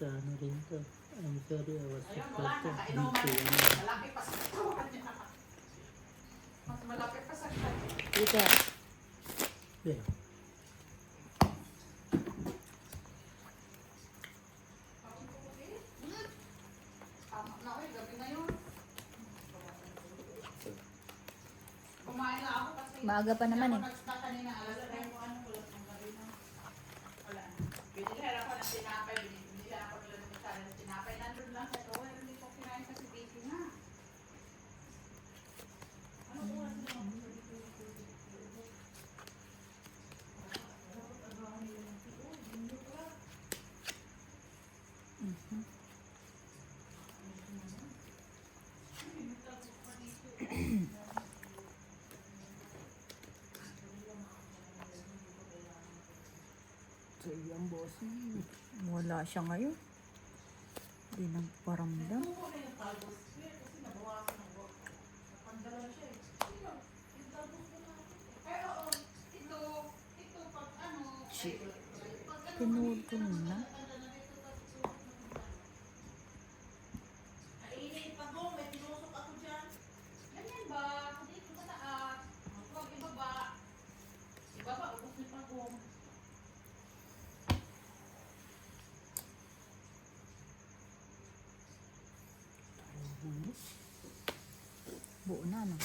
Sa ano rin to. I'm sorry, I was Ayun, supposed wala to na. be Kainuman. to Malaki pa sa katawan niya. Mas malaki pa sa katawan. Ika. Yeah. Tama na, oy. Gabi na yun. Kumain na ako kasi Maaga pa naman eh. ako nag-start kanina, alas 3. Ano, wala ng gabi na. Wala. Binilhan ako ng tinapay. Binilhan ako nila ng sana ng tinapay. Nandun lang sa doon. Hindi ko kinain kasi busy na. Ano oras na ako? So, yung bossing. Wala siya ngayon. Hindi nagparamdam. Ano ko na yung talbos? Kasi nabawasan ng work. Napandalan siya eh. Yung talbos ko na. Ay, oo. Ito, pag ano. Pag ano. Tinood ko na. Kainin pa ko, may tinusok ako dyan. Ganyan ba? Dito sa taas. Huwag ibaba. Ibaba, ubos ni Pagong. Buo na, no?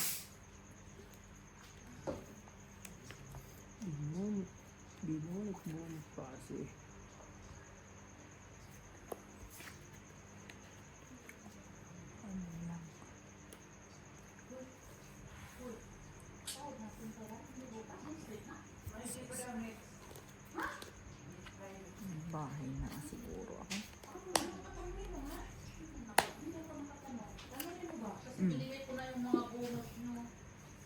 Binunot pa kasi. Ano lang. Bahay na siguro ako. Kasi binigay ko na yung mga bonus nyo.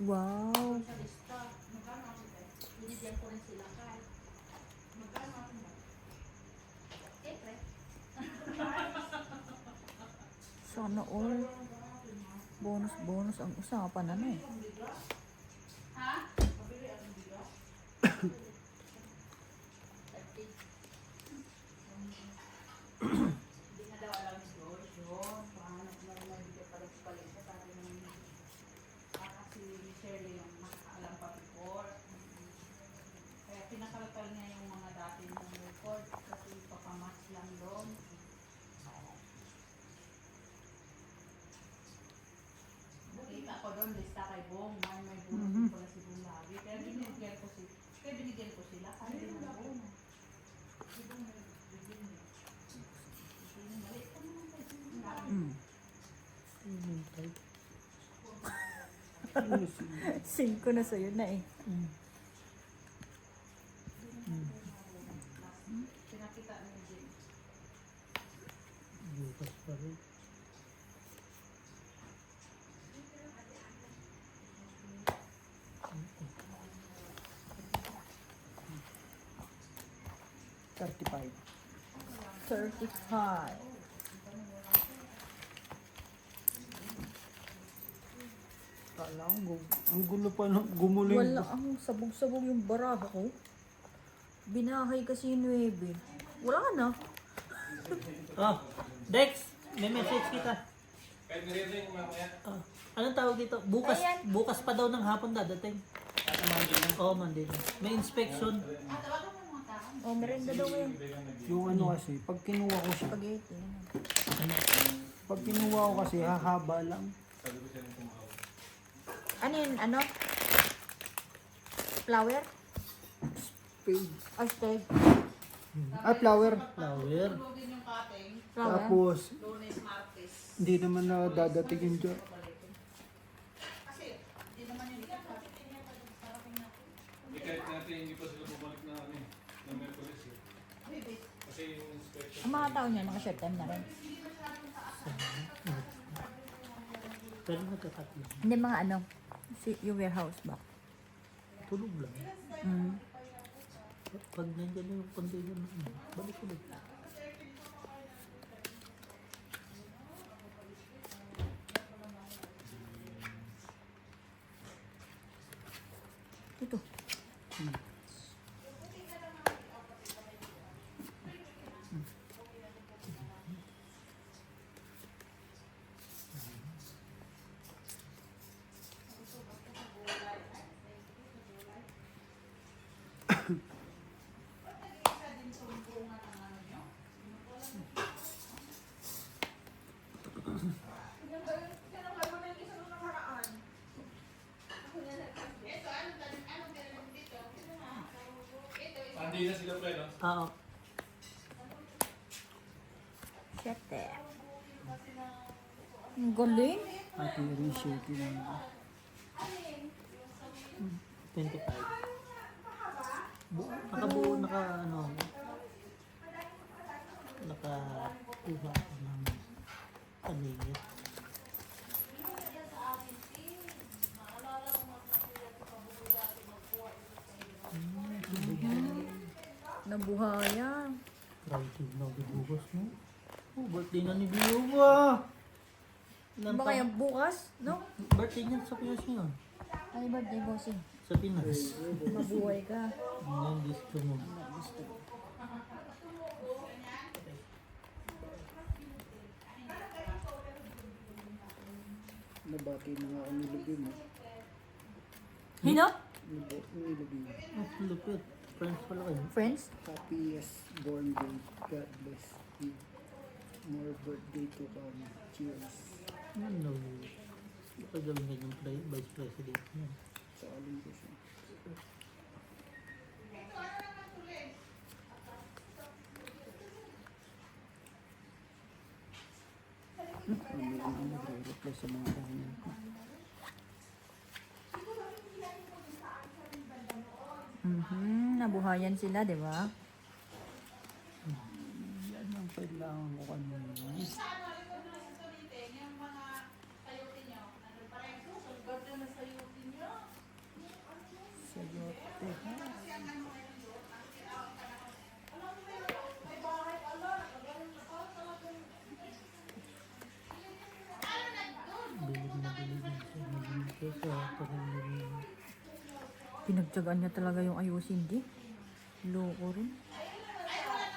Wow! Sa lista. Magkano ako ba? Binigyan ko rin sila kahit. Magkano ako ba? Siyempre. Sana all. Bonus ang usapan, ano eh. Ha? Hindi na daw alam ni George yun. Pahanap na rin nabigay pala sa palisa. Sabi naman kasi Shirley yung nakakaalam pa before. Kaya pinakalkal niya yung mga dati ng record kasi papamatch lang doon. Nakita ko doon, lista kay Bong. May bunot pala si Bong lagi. Kaya binigyan ko sila. Kaya din ang Bong. Si Bong may bigyan niya. Maliit pa naman tayo. Mm. Ano si... 5 na sa'yo na eh. Pinakita ni Jim. Bukas pa rin. $35. 35. Kala ko, ang gulo pa ng gumuling. Wala ang sabog-sabog yung baraha ko. Binahay kasi yung 9. Wala na. Ah, Dex, may message kita. Kahit narinig ko mamaya. Ah, anong tawag dito? Bukas, Ayan. bukas pa daw ng hapon dadating. At Monday na. Oo, Monday na. May inspection. Tawagan mo mga tao. Oh, merenda daw ngayon. Yung ano kasi, pag kinuha ko siya, Spaghetti. pag kinuha ko kasi, hahaba lang. Sabi ko siya nung tumawag. Ano yun? Ano? Flower? Spade. Or steg? Ay, flower. Flower. Tulogin yung cutting. Flower? Tapos, Lunes, Martes. hindi naman na dadatingin dyan. Kasi, hindi naman yung parating natin. Hindi kahit natin hindi pa sila bumalik na ano eh, ng Merkulis eh. Baby, Kasi yung inspection. Ang mga tao niya, naka-short time na rin. Pero nagkakatlo. Hindi mga ano, yung warehouse ba? Tulog lang. Mm. Pag nandiyan na yung container na ano, balik ulit. Ito. Isa din sumbungan ng ano nyo? Andi na sila pre, no? Oo. Siyete. Ang galing. At i-reshape yun. 25. Nakabuo, nakakuha ako ng paningit. Nabuhayan. Friday na bukas, no? Oh, birthday na ni Biuwa! Ilan Ba pa? kaya bukas? No? Birthday niyan sa Pinas yun. Ay, birthday bossing. Sa Pinas. Mabuhay ka. Yan, gusto mo. Nabati na nga ako nilagay mo. Hino? Nilagay mo. Oh, lupit. Friends pala kayo. Friends? Happiest born day. God bless you. More birthday to come. Cheers. Ano? Baka gawin ka yung vice president niya. Sa alin ko siya. Hindi ko nagre-reply sa mga kahanan ko. Nabuhayan sila, di ba? Yan ang kailangan ko kanina. Sa ano, likod ng susulitin, yung mga sayutin nyo, nandun pa rin. Susunod na sayutin nyo. Sayote ha. Bilib na bilib na siya. Naging kesa. Parang Pinagtyagaan niya talaga yung ayusin, di? Loko rin.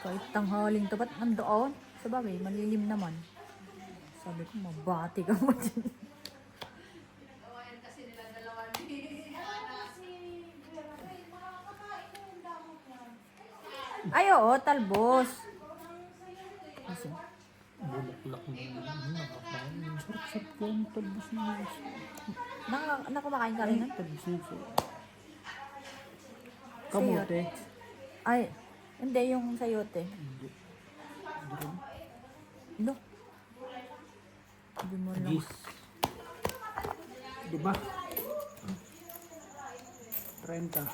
Kahit tanghaling tapat nandoon. Sa bagay, malilim naman. Sabi ko, mabati ka mo din. Gawain kasi nila dalawa ni Ay, oo, talbos. Kasi, bulaklak na nakakain. Sarap-sarap ko ang talbos na yun. nakumakain ka rin nun? Talbos na yun. Kamote. Ay, hindi, yung sayote. Hindi. Hindi rin. No. Hindi mo lang. Gis. Diba? 30.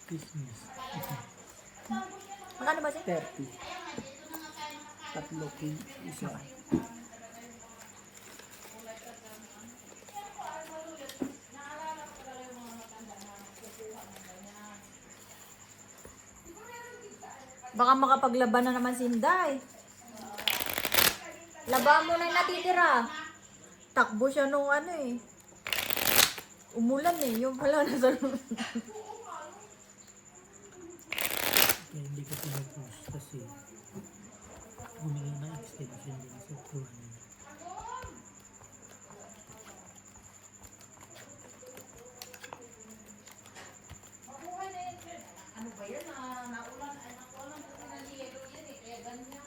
Business. Magkano ba siya? 30. Tatlo king isa. Baka makapaglaban na naman si Inday. Laban mo na yung natitira. Takbo siya nung ano eh. Umulan eh. Yung pala nasa Kaya hindi ko pinupost kasi humingi na extension din sa 200. ano ba yan? Naulan, nakulan kasi ng yelo yan eh. Kaya ganyan.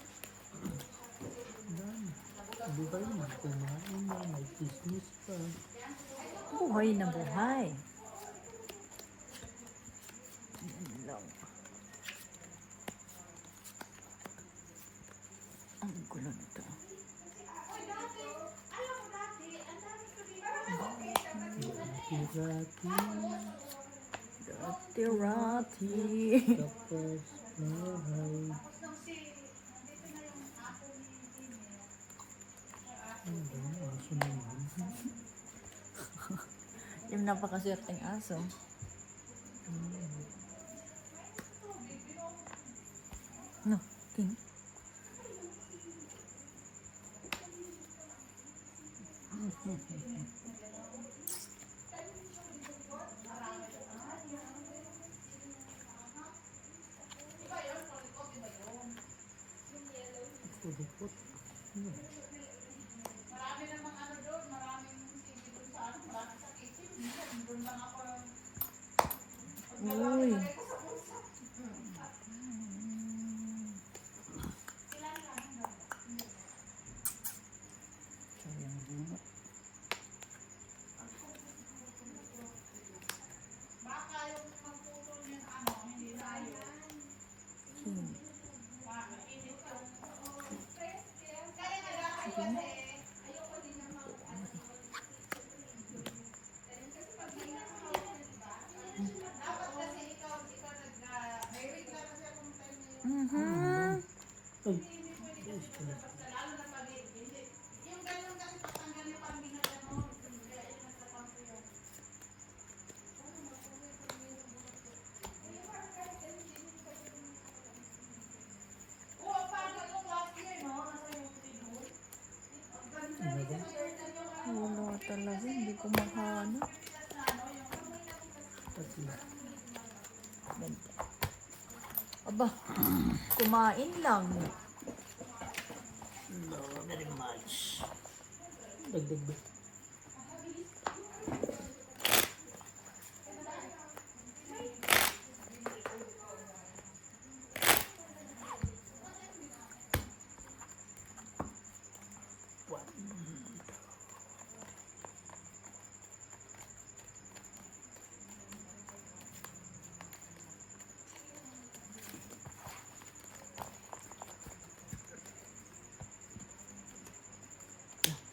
Dami. Buhay na. Kumain na. May business pa. buhay na buhay. Yan lang. Ang gulo nito. Rati-rati. Dati-rati. Tapos buhay. Ano ba yung aso na yun? Yung napakaswerteng aso. No, king. Pudupot. namang ano doon, maraming TV doon sa ano, marami sa kitchen. Minsan, doon lang ako Uy. lagay ko sa puso. Sila lang. Sayang bunga. Baka yung magputol yung ano, hindi na ayun. Hmm. Baka init yung... Kaya nga dapat kasi, ayoko din na mag... Dapat kasi ikaw may week na kasi akong time na yun. Mhm. Ay, Hindi pwede kasi basta lalo na pag hindi. Yung ganun kasi patanggal niya parang ginaganon. Kaya yun nagtapang ko yan. Oo, parang yung last year, no? Nasa YouTube doon. Ang ganda ano din ba? sa Airtel yung ano. Wala talaga, hindi ko mahanap. Kasi, Ganda. Aba, kumain lang. no, very much. Dagdag ba?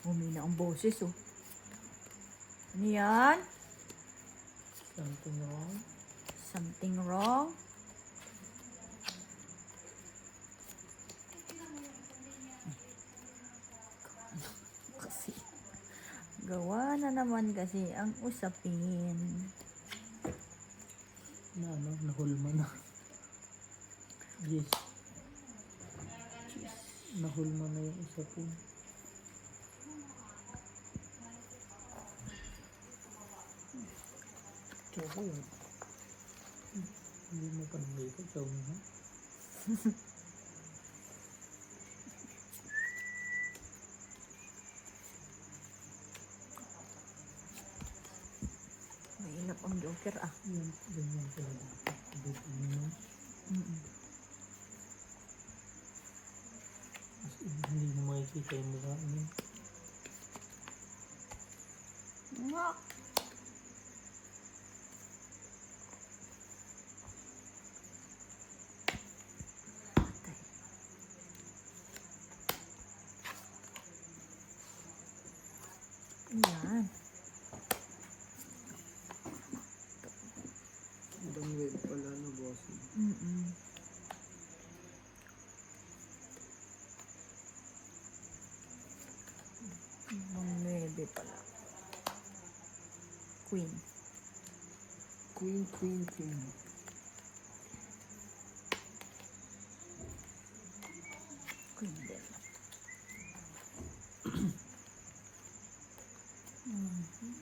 Humina ang boses, oh. Ano yan? Something wrong? Something wrong? Kasi, gawa na naman kasi ang usapin. Na ano, nahulma na. Yes. Nahulma na yung isa po. Chocolate. Hindi mo pa nang ito, chow mo. Mahilap ang joker, ah. Yan, ganyan pala dapat. Sabihin mo. Mm-mm. As in, hindi mo makikita yung mukha niya. Nga. Yan. Ibang web pala no, boss. Mm-mm. Ibang 9 pala. Queen. Queen, queen, queen. Queen din.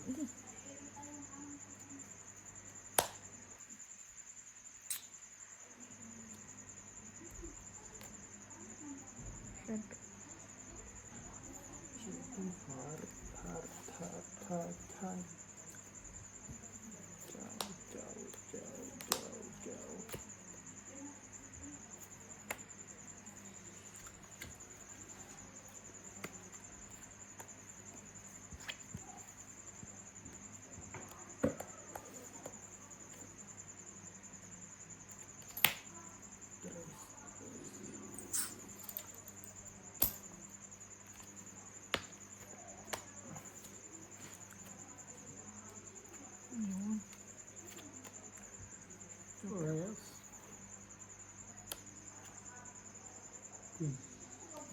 Sige. Siyempre. Shooting heart, heart, heart, heart, heart. Ciao, ciao, ciao, ciao, ciao. Ayun. Or else. Queen.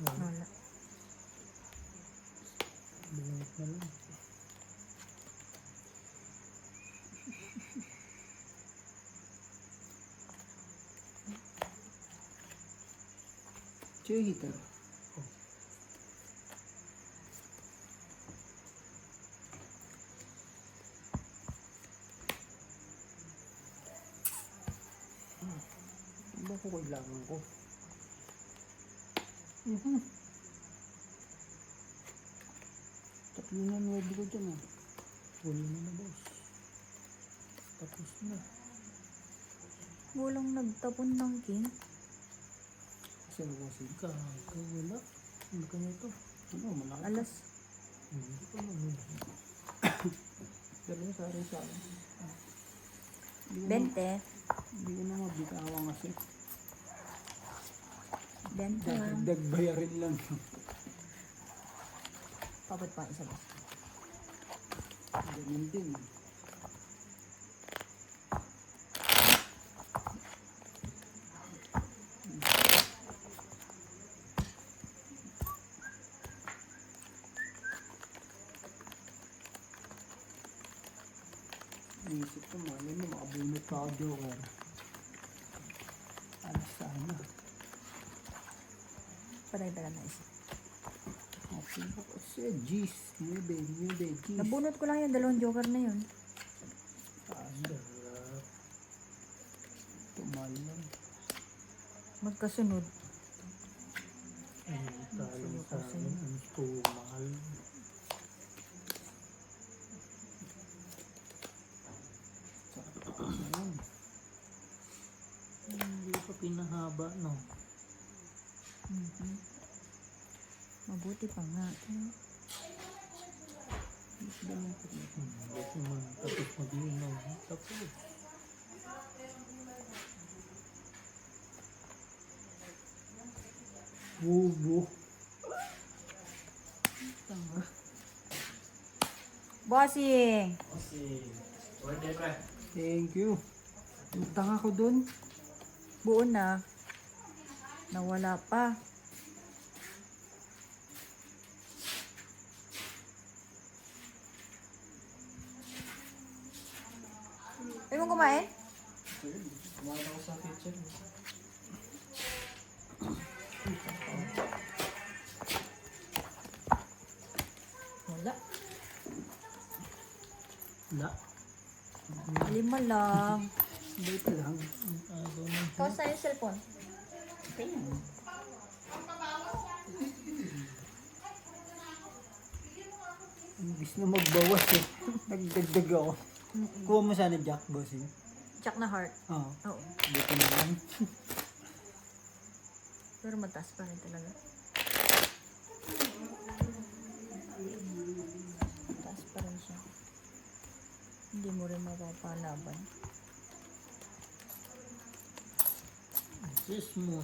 Wala. Bungit na lang. Cheer hitter. Ano ba ko kailangan ko? tatlo na nuwebe ko dyan ah. Huli mo na, boss. Tapos na. Walang nagtapon ng king. Kasi ano kasi? Wala. Ano ka nito? Ano, malaki. Alas. Hindi pa naman. Dalawa sa akin sa akin. 20. Hindi ko na mabitawan kasi. 20 lang. Dagdag bayarin lang. Papat pa isa boss. Ganun din. Naisip ko man, yun, makabunot pa ako joker. Alas sana. Patay pala na isa. Okay, kasi G's, nuebe, G's. Nabunot ko lang yung dalawang joker na yun. Sana. Tumal lang. Magkasunod. Ay, talo sa akin. Ang tumal. Ayun. Hindi pa pinahaba, no? Mhm. Mabuti pa nga. Bakit naman tapos mag-inom? Tapos. Bubo. Bossing! Thank you. Yung tanga ko dun. Buo na. Nawala pa. Ayaw mo kumain? Kumain ako sa kitchen. Wala. Wala. 5 lang. Hindi pa lang. Agaw na. Kaus na yung cellphone. Imbis na magbawas eh. Nagdagdag ako. Kuha mo sana Jack, bossing. Jack na heart. Oo. Oo. Dito na lang. Pero mataas pa rin talaga. Mataas pa rin siya. Hindi mo rin mapapalaban. Sis mo.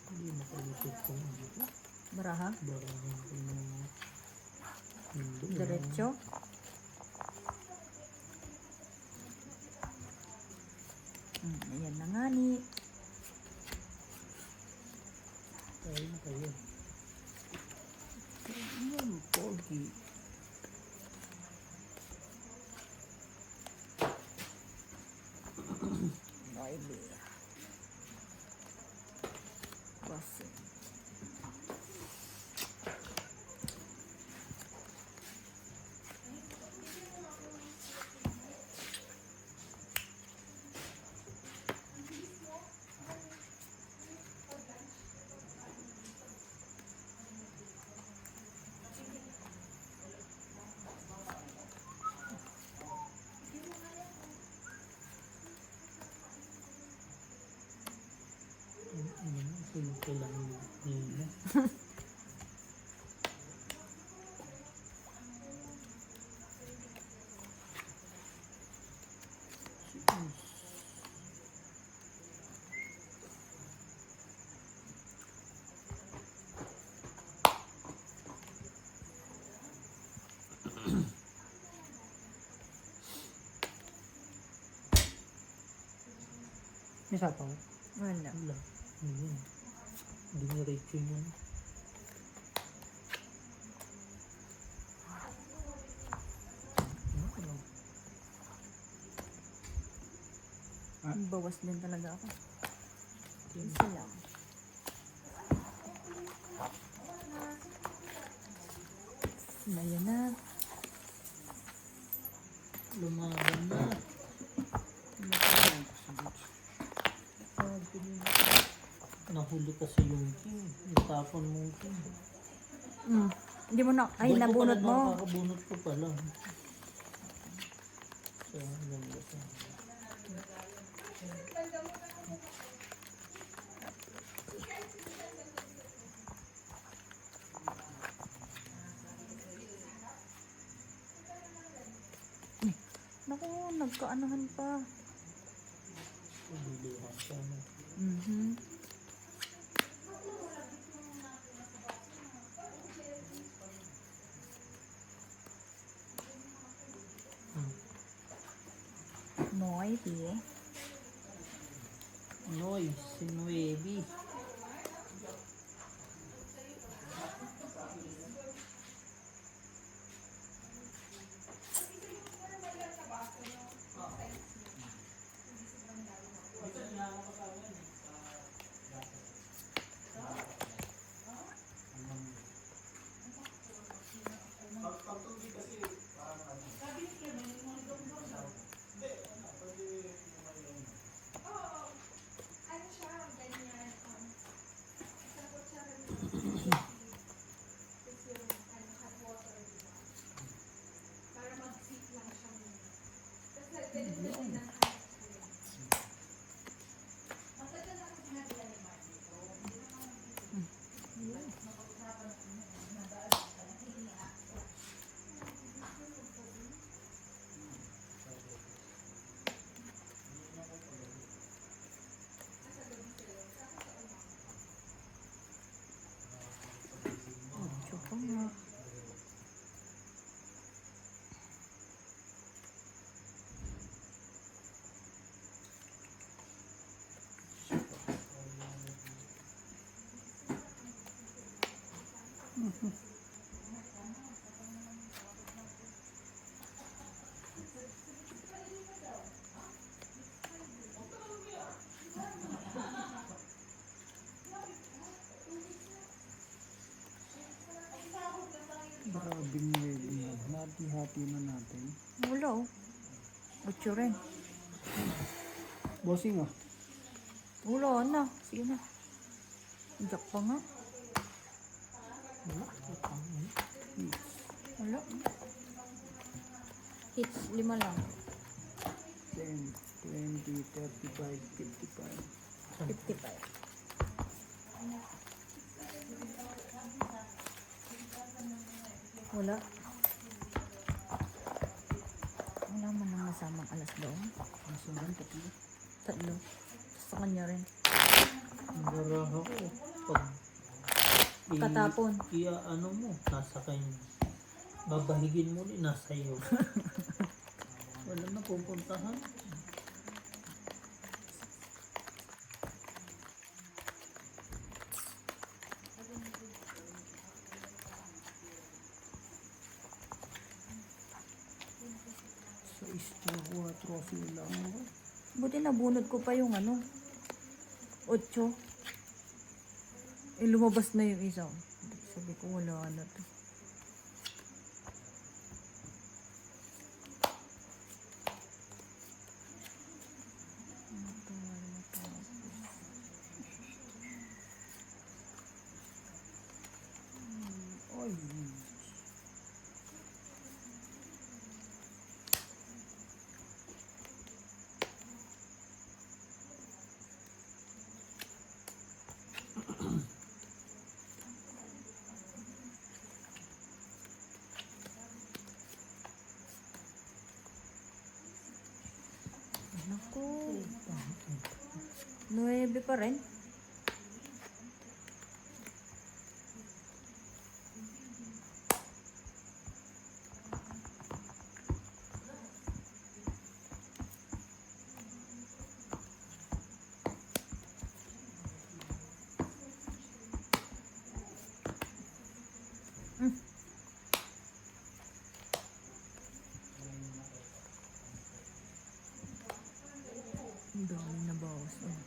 Hindi makalusot ko na dito. Baraha? Barahan ko na. Hindi. Diretso? Ayan na nga ni. Tayo na kayo. Ayan, pogi. Noibi. Bossing. Ito lang nila. May sapaw. Wala. Wala. Ayun. Diniretso niya. Bawas din talaga ako. Isa lang. Ayan na. Lumaban na. Nahuli kasi yung king. Natapon mo yung king. Hindi mo na, ay Doon ko pala nabunot mo. nakakabunot ko pala. So, ganda siya. Naku, nagkaanahan pa. Bilihan siya. No? Mhm. Noisy. Noy, si Nuevi. Ocho pa nga. Grabing ready na. Hati-hati na natin. Wala oh. Ocho rin. Bossing ah. Wala na. Sige na. Jack pa nga. Wala. Hits, 5 lang. 10, 20, 35, 55. 55. Wala. Wala man ang masamang alas doon. Nasa lang, tatlo. Tatlo. Sa kanya rin. Naraha ko. Pag Katapon. ano mo, nasa kanya. Babahigin mo din, nasa iyo. Wala na pupuntahan. Sa istro, 4 sila lang. Buti nabunod ko pa yung ano. 8. Eh, lumabas na yung isa. Sabi ko wala na to. Ay, Naku. 9 pa rin. Ang dami na bawas. Oh.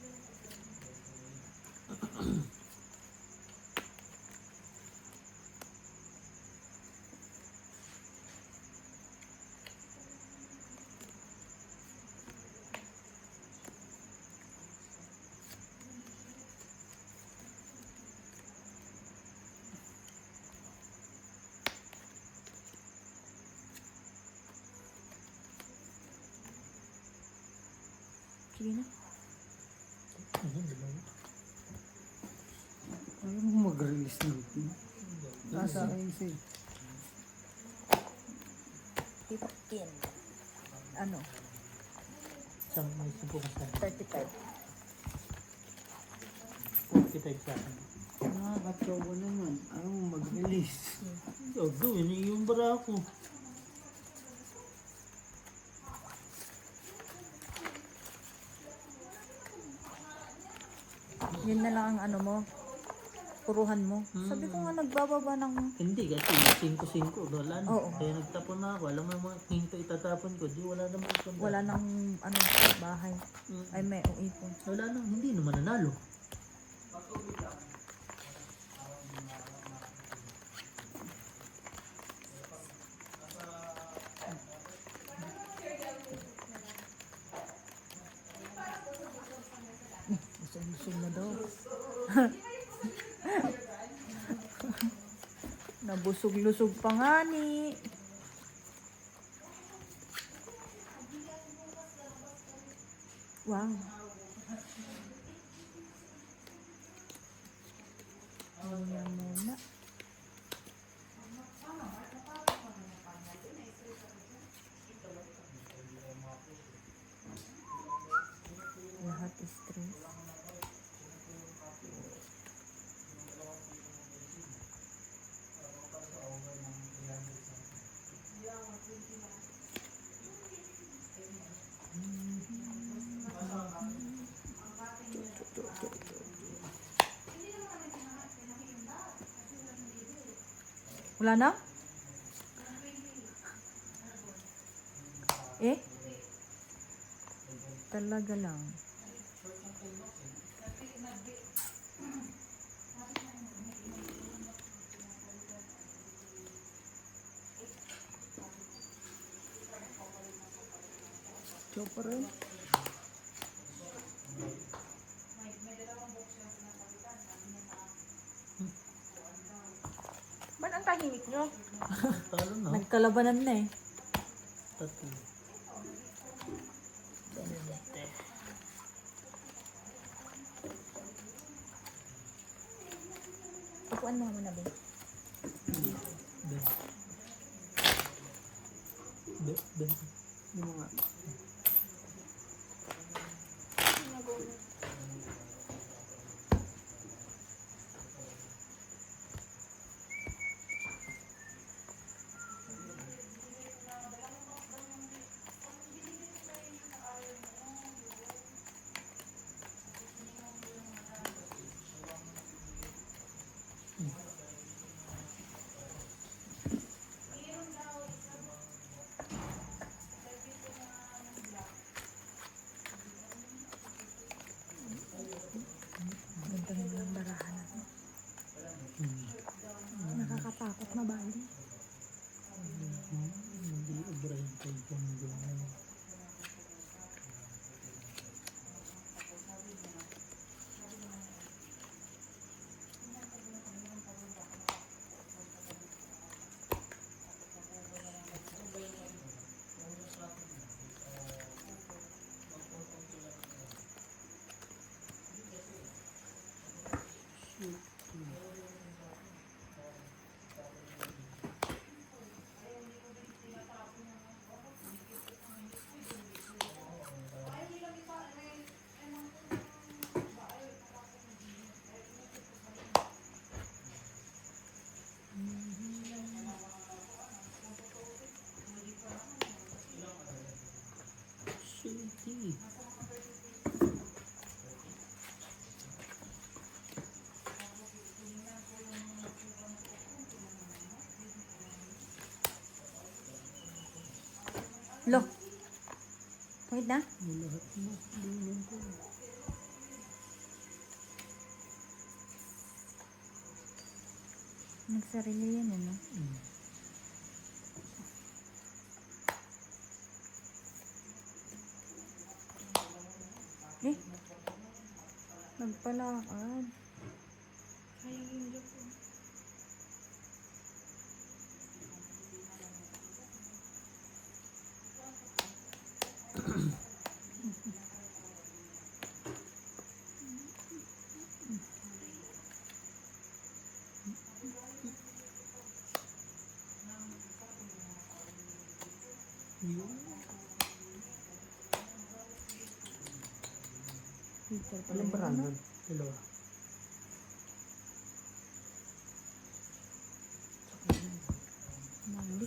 sige na. Ayan, dalawa. Ayaw mo mag-release ng pin. Nasa isa eh. Pipakin. Ano? Isang may 10 ka sa 35. 45 sa akin. Nakakatawa naman. Ayaw mo mag-release. Gagawin yung barako. Yun na lang ang ano mo. Puruhan mo. Sabi ko nga nagbababa ng... Hindi kasi 5-5 wala na. Oo. Kaya nagtapon na ako. Alam mo yung mga quinto itatapon ko. Di wala naman itong Wala nang ano bahay. Ay may ipon. Wala nang hindi naman nanalo. Busog na daw. Nabusog-lusog pa nga ni. Wow. Ayan muna. Lahat stress. Wala na? Eh? Talaga lang. Ikaw pa rin. Ba't ang tahimik nyo? Talo na. Nagkalabanan na eh. Tatlo. Upuan mo naman na, Ben. Ben. Yung mga Ganda ng barahan na to. Nakakatakot na bali. Hindi obrahin kayo kung gano'n. Sweetie. Lo. Wait na. Lahat na. Dulang ko. Nagsarili yan ano. Eh. Nagpalakad. Yun. Heater pala Ilang yun, brand ano? nun? Dalawa. Mali.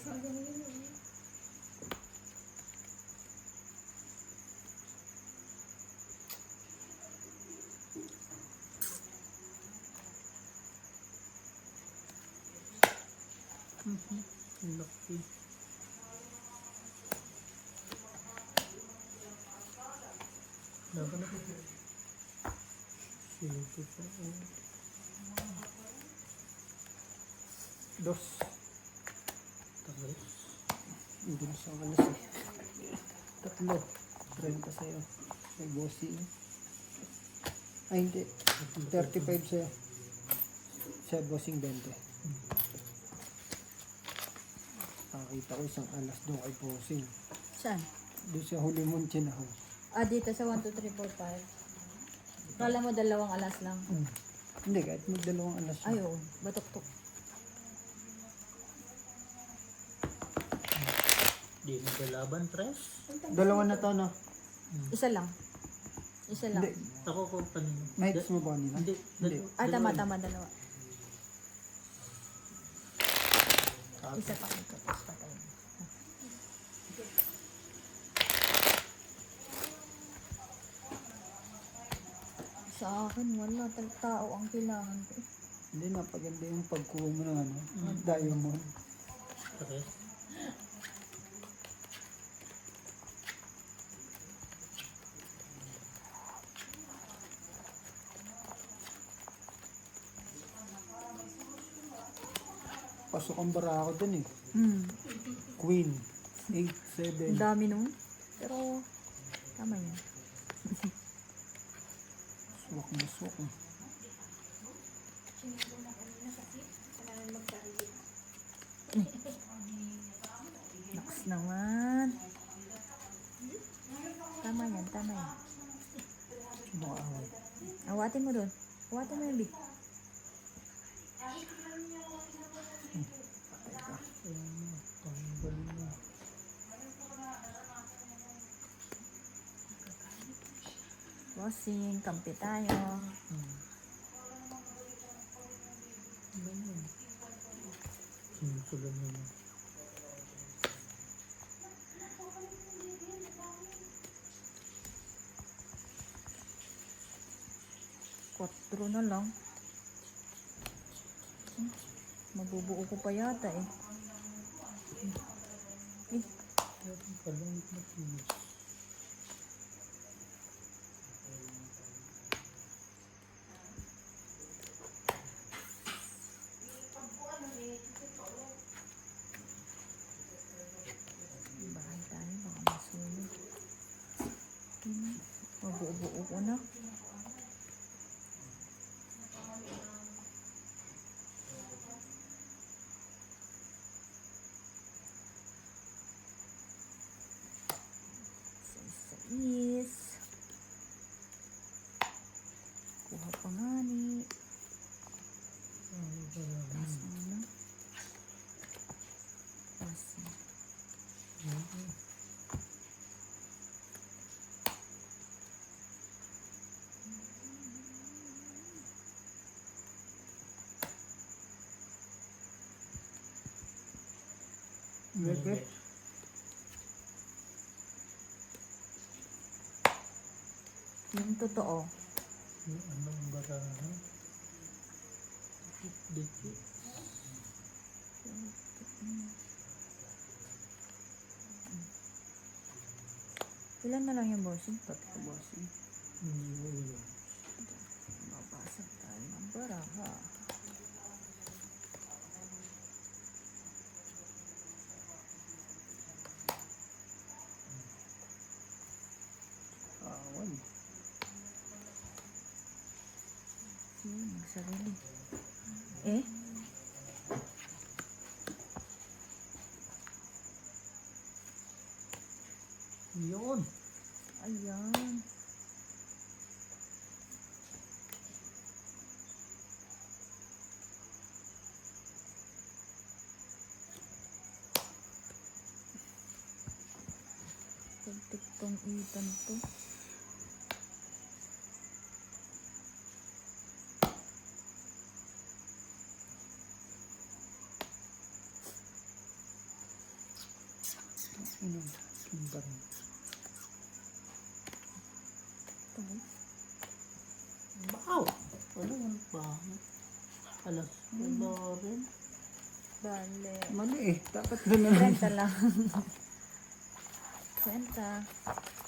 Ang laki. Dapat na. Sino pa? Dos. Tapos. Hindi na siya kalas eh. Tatlo. 30 sa'yo. May bossy eh. Ay hindi. 35 sa'yo. Sa bossing 20. Nakakita ko isang alas doon kay bossing. Saan? Doon sa huli mong tsinahon. Ah, dito sa 1, 2, 3, 4, 5. Kala mo dalawang alas lang. Hindi, kahit magdalawang alas. Ay, oo. Batok-tok. Di magkalaban, tres. Dalawa na to, no? Isa lang. Isa lang. Hindi. Ako ko kanino. Nights mo ba nila? Hindi. Hindi. Ah, tama, dalawa. Isa pa. Tapos patay. Sa akin, wala. Tao ang kailangan ko. Hindi, napaganda yung pagkuha mo ng ano, diamond. Tres. Pasok ang bara ako dun eh. Queen. 8, Ang 7. dami nun. Pero, tama yun. Swak na swak eh. Naks naman. Tama yan, tama yan. Baka away. Awatin mo doon. Awatin mo yung big. Tanggal na. Bossing, kampi tayo. Sinusulan naman. Kwatro na lang. Mabubuo ko pa yata eh. Meron pa lang na kinis. Bahay tayo, baka masunog. Mabuo ko na. Sais. Kuha pa nga ni. Taas mo na. Taas mo. Bebe. Yung totoo. Yung anong baraha? Dikit. Ilan na lang yung bossing? Tatlo bossing. Hindi mo yun. Mabasag tayo ng baraha. Awan. Magsarili. Eh? Yun. Ayan. Putik tong Ethan to. Ano? Kimban. Ito. Wow! Wala man pa. Alas, wala rin. Bale. Mali eh. Dapat doon na lang. 30 lang. 20.